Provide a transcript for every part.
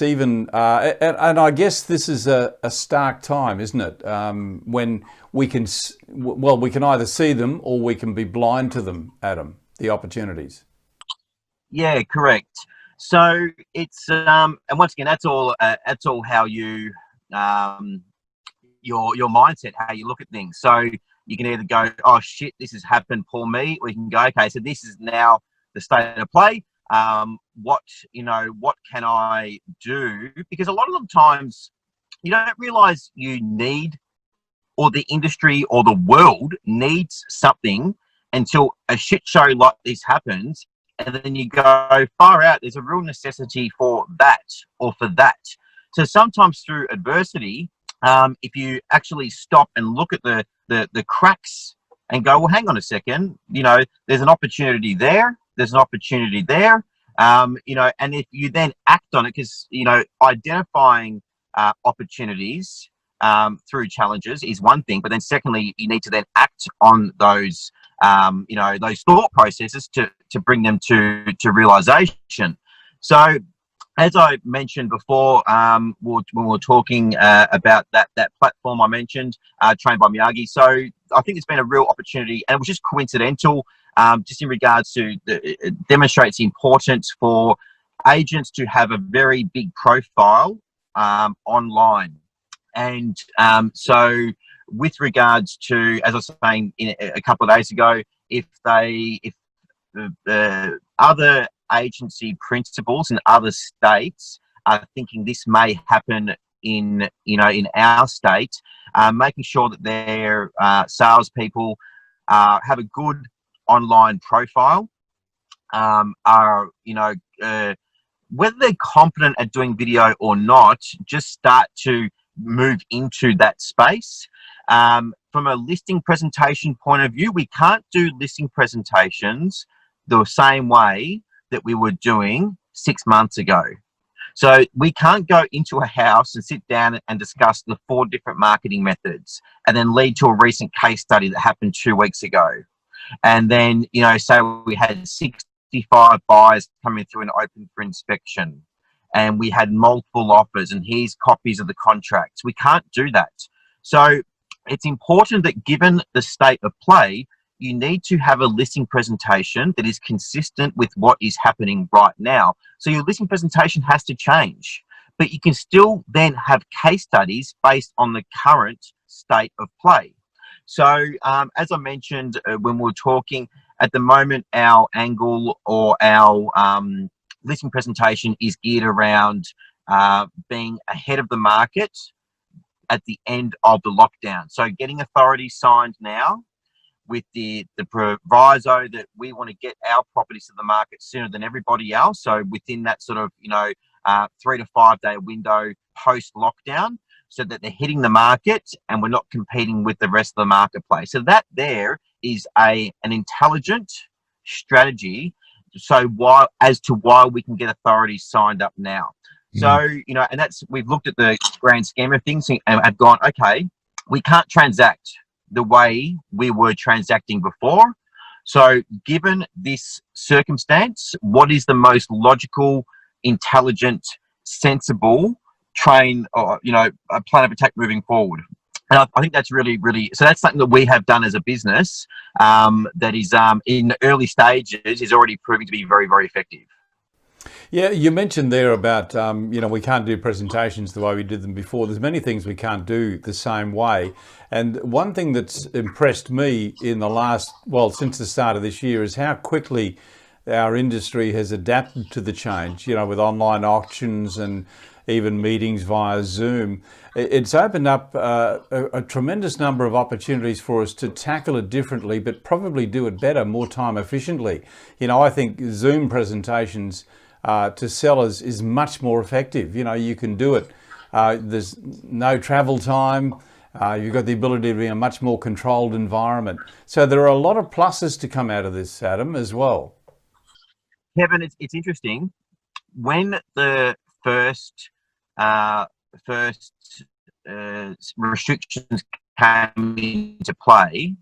even, and I guess this is a stark time, isn't it? When we can, well, we can either see them or we can be blind to them, Adam, the opportunities. Yeah, correct. So it's and once again, that's all how you um, your mindset, how you look at things. So you can either go, oh shit, this has happened, poor me, or you can go, okay, so this is now the state of play. What what can I do? Because a lot of the times you don't realize you need, or the industry or the world needs something until a shit show like this happens. And then you go far out, there's a real necessity for that or for that. So sometimes through adversity, if you actually stop and look at the cracks and go, well, hang on a second, there's an opportunity there, there's an opportunity there, and if you then act on it, because, identifying opportunities through challenges is one thing, but then secondly, you need to then act on those, those thought processes to bring them to realization. So, as I mentioned before, when we were talking about that platform I mentioned, Trained by Miyagi. So I think it's been a real opportunity, and it was just coincidental, just in regards to it demonstrates the importance for agents to have a very big profile online. And so with regards to, as I was saying a couple of days ago, if other agency principals in other states are thinking this may happen in our state, making sure that their salespeople have a good online profile, are whether they're competent at doing video or not, just start to move into that space. From a listing presentation point of view, we can't do listing presentations the same way that we were doing 6 months ago. So we can't go into a house and sit down and discuss the 4 different marketing methods and then lead to a recent case study that happened 2 weeks ago. And then, say we had 65 buyers coming through and open for inspection, and we had multiple offers, and here's copies of the contracts. We can't do that. So it's important that, given the state of play, you need to have a listing presentation that is consistent with what is happening right now. So your listing presentation has to change, but you can still then have case studies based on the current state of play. So as I mentioned when we were talking, at the moment, our angle or our listing presentation is geared around being ahead of the market at the end of the lockdown. So getting authority signed now, with the proviso that we want to get our properties to the market sooner than everybody else. So within that sort of 3 to 5 day window post lockdown, so that they're hitting the market and we're not competing with the rest of the marketplace. So that there is an intelligent strategy. So as to why we can get authorities signed up now. So, and we've looked at the grand scheme of things and have gone, okay, we can't transact the way we were transacting before. So given this circumstance, what is the most logical, intelligent, sensible plan of attack moving forward? And I think that's really, really, so that's something that we have done as a business that is in the early stages is already proving to be very, very effective. Yeah, you mentioned there about, we can't do presentations the way we did them before. There's many things we can't do the same way. And one thing that's impressed me in since the start of this year is how quickly our industry has adapted to the change, with online auctions and even meetings via Zoom. It's opened up a tremendous number of opportunities for us to tackle it differently, but probably do it better, more time efficiently. I think Zoom presentations to sellers is much more effective. You can do it. There's no travel time. You've got the ability to be in a much more controlled environment. So there are a lot of pluses to come out of this, Adam, as well. Kevin, it's interesting. When the first restrictions came into play,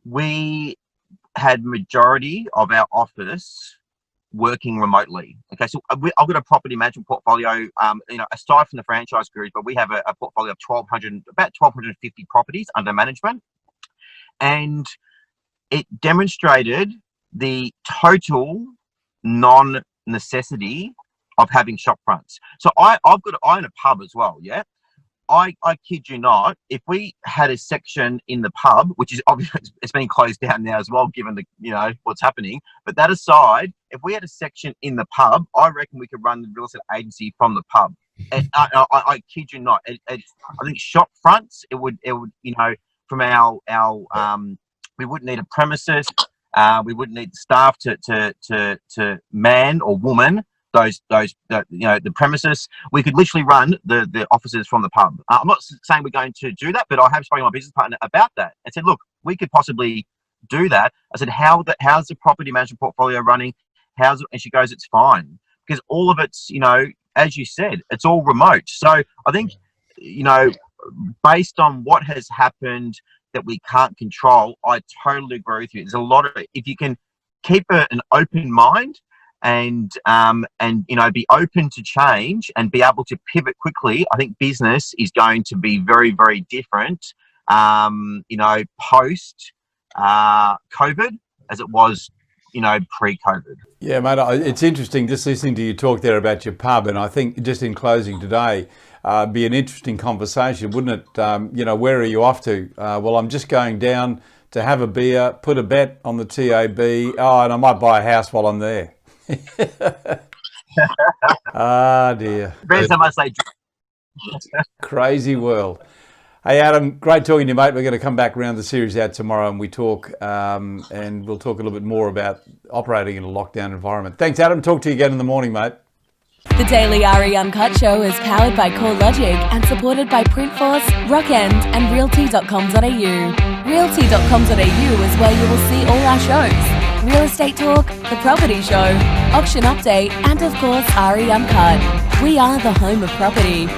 we had majority of our office working remotely. Okay, so I've got a property management portfolio, aside from the franchise groups, but we have a portfolio of about 1,250 properties under management. And it demonstrated the total non-necessity of having shop fronts. So I own a pub as well, yeah? I kid you not, if we had a section in the pub, which is obviously it's been closed down now as well, given the what's happening. But that aside, if we had a section in the pub, I reckon we could run the real estate agency from the pub. And I kid you not. I think shop fronts. It would from our we wouldn't need a premises. We wouldn't need the staff to man or woman the premises. We could literally run the offices from the pub. I'm not saying we're going to do that, but I have spoken to my business partner about that and said, look, we could possibly do that. I said, how's the property management portfolio running? How's it? And she goes, it's fine, because all of it's, as you said, it's all remote. So I think, based on what has happened that we can't control, I totally agree with you. There's a lot of, if you can keep an open mind and be open to change and be able to pivot quickly, I think business is going to be very, very different, post COVID as it was, pre-COVID. Yeah, mate, it's interesting just listening to you talk there about your pub, and I think just in closing today, be an interesting conversation, wouldn't it? Where are you off to? Well, I'm just going down to have a beer, put a bet on the TAB, and I might buy a house while I'm there. Ah, dear. Depends how much they Crazy world. Hey, Adam, great talking to you, mate. We're going to come back around the series out tomorrow and we talk, and we'll talk a little bit more about operating in a lockdown environment. Thanks, Adam. Talk to you again in the morning, mate. The Daily RE Uncut Show is powered by CoreLogic and supported by Printforce, Rockend and Realty.com.au. Realty.com.au is where you will see all our shows. Real Estate Talk, The Property Show, Auction Update, and of course RE Uncut. We are the home of property.